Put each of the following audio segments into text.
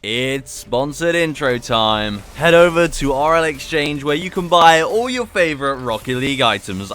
It's sponsored intro time. Head over to RL Exchange where you can buy all your favorite Rocket League items.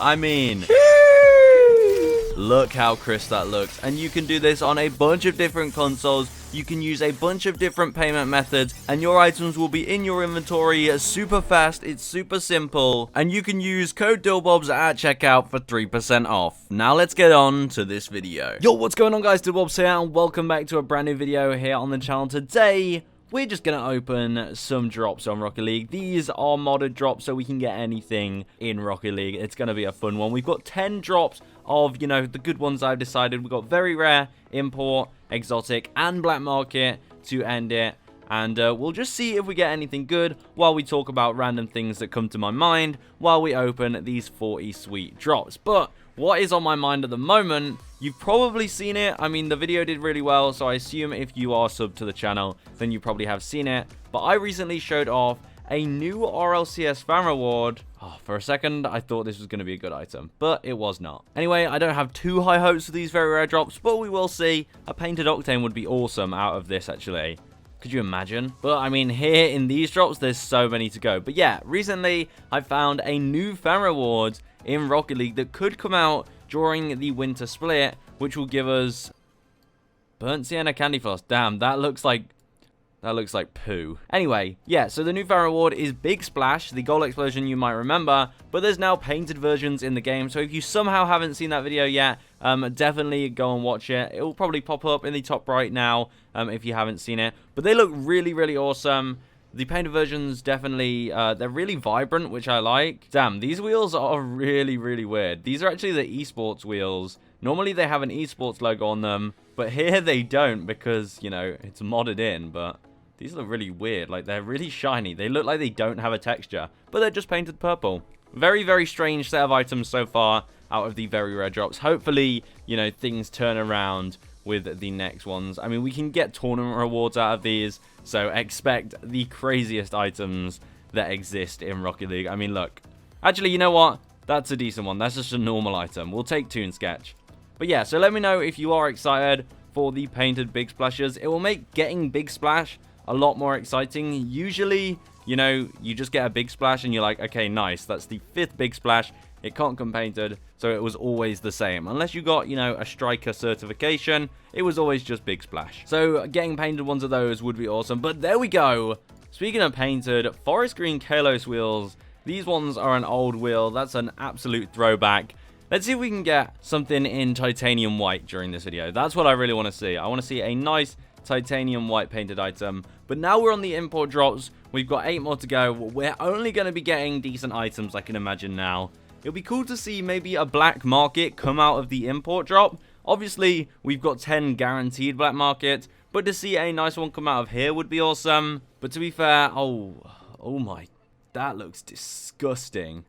Look how crisp that looks. And you can do this on a bunch of different consoles. You can use a bunch of different payment methods and your items will be in your inventory super fast. It's super simple. And you can use code DILLBOBS at checkout for 3% off. Now let's get on to this video. Yo, what's going on guys? DILLBOBS here and welcome back to a brand new video here on the channel. Today, we're just going to open some drops on Rocket League. These are modded drops so we can get anything in Rocket League. It's going to be a fun one. We've got 10 drops of, the good ones I've decided. We've got very rare, import, exotic, and black market to end it. And we'll just see if we get anything good while we talk about random things that come to my mind while we open these 40 sweet drops. But what is on my mind at the moment, you've probably seen it. I mean, the video did really well, so I assume if you are subbed to the channel, then you probably have seen it. But I recently showed off a new RLCS fan reward. Oh, for a second, I thought this was going to be a good item, but it was not. Anyway, I don't have too high hopes for these very rare drops, but we will see. A painted Octane would be awesome out of this, actually. Could you imagine? But, I mean, here in these drops, there's so many to go. But yeah, recently, I found a new fan reward in Rocket League that could come out during the winter split, which will give us burnt sienna candy floss. Damn, that looks like poo. Anyway, yeah, so the new fan reward is Big Splash, the goal explosion you might remember, but there's now painted versions in the game. So if you somehow haven't seen that video yet, definitely go and watch it. It will probably pop up in the top right now if you haven't seen it. But they look really, really awesome. The painted versions definitely, they're really vibrant, which I like. Damn, these wheels are really, really weird. These are actually the esports wheels. Normally they have an esports logo on them, but here they don't because, it's modded in, but these look really weird. Like, they're really shiny. They look like they don't have a texture, but they're just painted purple. Very, very strange set of items so far out of the very rare drops. Hopefully, things turn around with the next ones. I mean, we can get tournament rewards out of these, so expect the craziest items that exist in Rocket League. I mean, look. Actually, you know what? That's a decent one. That's just a normal item. We'll take Toon Sketch. But yeah, so let me know if you are excited for the painted Big Splashes. It will make getting Big Splash a lot more exciting. Usually, you just get a Big Splash and you're like, okay, nice. That's the 5th Big Splash. It can't come painted, so it was always the same. Unless you got, a striker certification, it was always just Big Splash. So getting painted ones of those would be awesome. But there we go. Speaking of painted, Forest Green Kalos wheels. These ones are an old wheel. That's an absolute throwback. Let's see if we can get something in titanium white during this video. That's what I really want to see. I want to see a nice titanium white painted item. But now we're on the import drops. We've got 8 more to go. We're only going to be getting decent items, I can imagine now. It'll be cool to see maybe a black market come out of the import drop. Obviously, we've got 10 guaranteed black market, but to see a nice one come out of here would be awesome. But to be fair, oh my, that looks disgusting.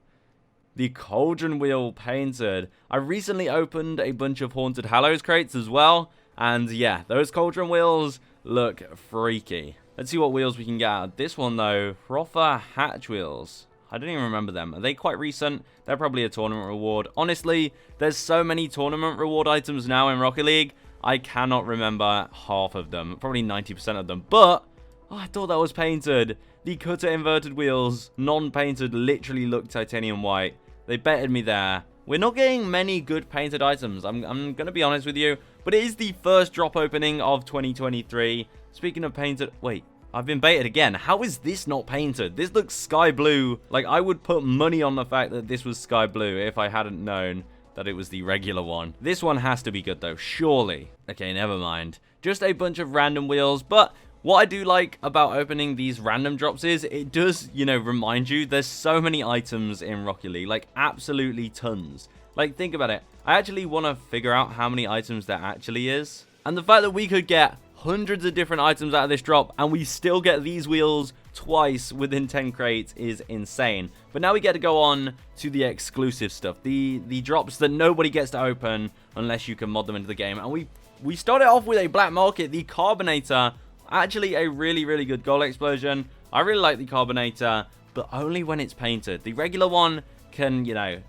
The Cauldron Wheel painted. I recently opened a bunch of Haunted Hallows crates as well, and yeah, those Cauldron Wheels look freaky. Let's see what wheels we can get out of this one though. Frother Hatch wheels. I don't even remember them. Are they quite recent? They're probably a tournament reward. Honestly, there's so many tournament reward items now in Rocket League. I cannot remember half of them. Probably 90% of them. But, I thought that was painted. The Cutter inverted wheels, non-painted, literally look titanium white. They betted me there. We're not getting many good painted items. I'm going to be honest with you. But it is the first drop opening of 2023. Speaking of painted... Wait. I've been baited again. How is this not painted? This looks sky blue. Like, I would put money on the fact that this was sky blue if I hadn't known that it was the regular one. This one has to be good, though. Surely. Okay, never mind. Just a bunch of random wheels. But what I do like about opening these random drops is it does, remind you there's so many items in Rocket League. Like, absolutely tons. Like, think about it. I actually want to figure out how many items there actually is. And the fact that we could get hundreds of different items out of this drop and we still get these wheels twice within 10 crates is insane. But now we get to go on to the exclusive stuff, the drops that nobody gets to open unless you can mod them into the game. And we started off with a black market, the Carbonator. Actually a really, really good goal explosion. I really like the Carbonator, but only when it's painted. The regular one can,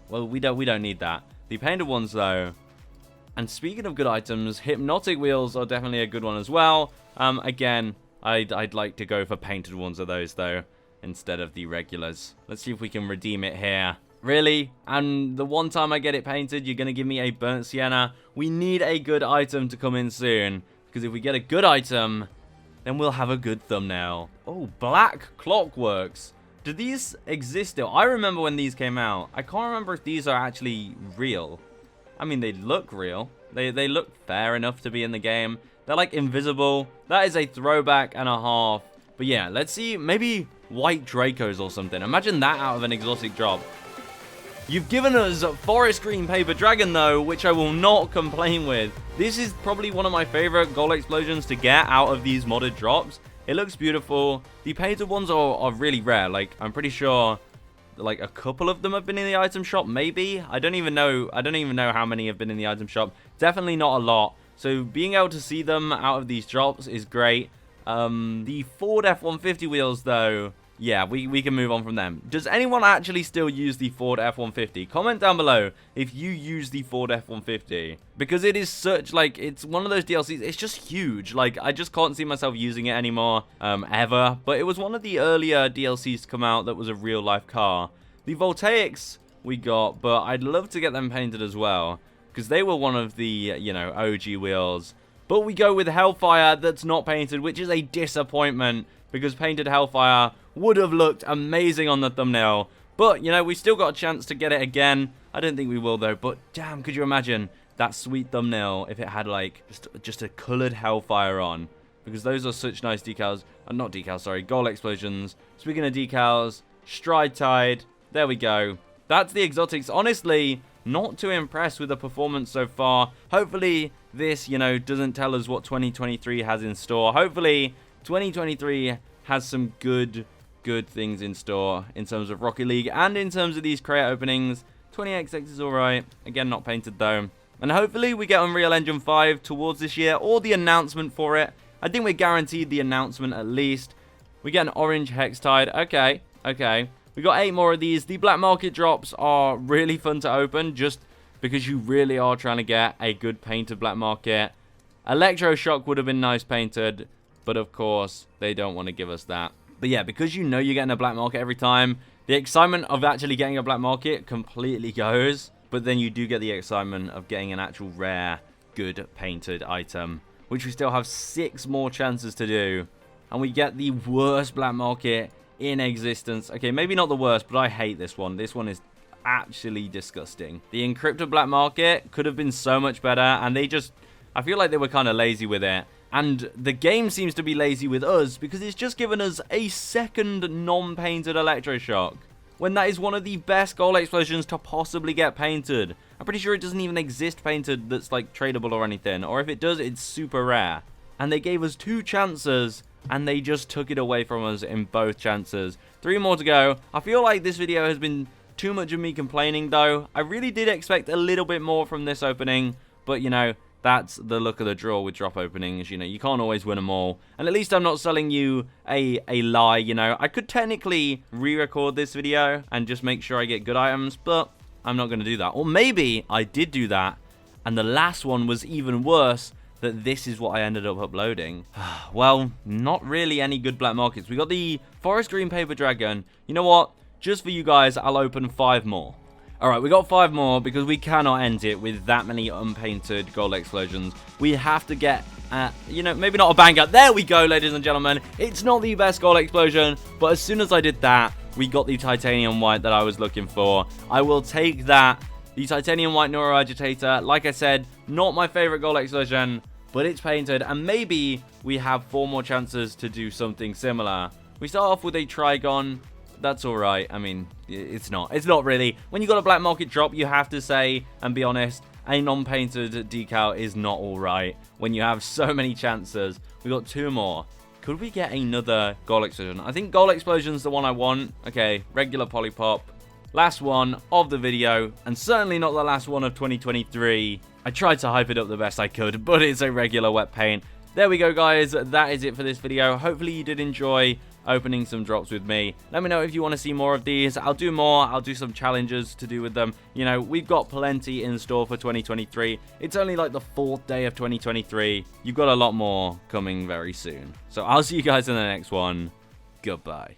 well, we don't need that. The painted ones though. And speaking of good items, Hypnotic wheels are definitely a good one as well. Again, I'd like to go for painted ones of those, though, instead of the regulars. Let's see if we can redeem it here. Really? And the one time I get it painted, you're going to give me a burnt sienna? We need a good item to come in soon, because if we get a good item, then we'll have a good thumbnail. Oh, black clockworks. Do these exist still? I remember when these came out. I can't remember if these are actually real. I mean, they look real. They look fair enough to be in the game. They're like invisible. That is a throwback and a half. But yeah, let's see. Maybe white Dracos or something. Imagine that out of an exotic drop. You've given us forest green paper dragon, though, which I will not complain with. This is probably one of my favorite gold explosions to get out of these modded drops. It looks beautiful. The painted ones are really rare. Like, I'm pretty sure like a couple of them have been in the item shop, maybe. I don't even know how many have been in the item shop. Definitely not a lot. So being able to see them out of these drops is great. The Ford F-150 wheels, though, yeah, we can move on from them. Does anyone actually still use the Ford F-150? Comment down below if you use the Ford F-150. Because it is such, like, it's one of those DLCs, it's just huge. Like, I just can't see myself using it anymore, ever. But it was one of the earlier DLCs to come out that was a real-life car. The Voltaics we got, but I'd love to get them painted as well. Because they were one of the, you know, OG wheels. But we go with Hellfire that's not painted, which is a disappointment. Because painted Hellfire would have looked amazing on the thumbnail. But, you know, we still got a chance to get it again. I don't think we will, though. But, damn, could you imagine that sweet thumbnail if it had, like, just a coloured Hellfire on? Because those are such nice decals. Not decals, sorry. Gold explosions. Speaking of decals, Stride Tide. There we go. That's the exotics. Honestly, not too impressed with the performance so far. Hopefully, this, you know, doesn't tell us what 2023 has in store. Hopefully 2023 has some good things in store in terms of Rocket League and in terms of these crate openings. 20XX is alright. Again, not painted though. And hopefully we get Unreal Engine 5 towards this year, or the announcement for it. I think we're guaranteed the announcement at least. We get an orange Hex Tide. Okay. We got 8 more of these. The black market drops are really fun to open, just because you really are trying to get a good painted black market. Electroshock would have been nice painted, but of course, they don't want to give us that. But yeah, because you know you're getting a black market every time, the excitement of actually getting a black market completely goes. But then you do get the excitement of getting an actual rare, good painted item, which we still have 6 more chances to do. And we get the worst black market in existence. Okay, maybe not the worst, but I hate this one. This one is actually disgusting. The encrypted black market could have been so much better, and I feel like they were kind of lazy with it. And the game seems to be lazy with us because it's just given us a second non-painted Electroshock, when that is one of the best gold explosions to possibly get painted. I'm pretty sure it doesn't even exist painted that's like tradable or anything, or if it does, it's super rare. And they gave us 2 chances, and they just took it away from us in both chances. 3 more to go. I feel like this video has been too much of me complaining, though. I really did expect a little bit more from this opening, but, you know, that's the luck of the draw with drop openings. You know, you can't always win them all. And at least I'm not selling you a lie, you know. I could technically re-record this video and just make sure I get good items, but I'm not going to do that. Or maybe I did do that, and the last one was even worse, that this is what I ended up uploading. Well, not really any good black markets. We got the Forest Green Paper Dragon. You know what? Just for you guys, I'll open 5 more. Alright, we got 5 more because we cannot end it with that many unpainted gold explosions. We have to get, you know, maybe not a banger. There we go, ladies and gentlemen. It's not the best gold explosion, but as soon as I did that, we got the titanium white that I was looking for. I will take that. The titanium white neuroagitator, like I said, not my favorite gold explosion, but it's painted, and maybe we have 4 more chances to do something similar. We start off with a Trigon. That's alright. I mean, it's not really. When you got a black market drop, you have to say and be honest, a non-painted decal is not alright when you have so many chances. We got 2 more. Could we get another gold explosion? I think gold explosion's the one I want. Okay, regular Polypop. Last one of the video, and certainly not the last one of 2023. I tried to hype it up the best I could, but it's a regular wet paint. there we go, guys. That is it for this video. Hopefully you did enjoy opening some drops with me. Let me know if you want to see more of these. I'll do more. I'll do some challenges to do with them. You know, we've got plenty in store for 2023. It's only like the 4th day of 2023. You've got a lot more coming very soon. So I'll see you guys in the next one. Goodbye.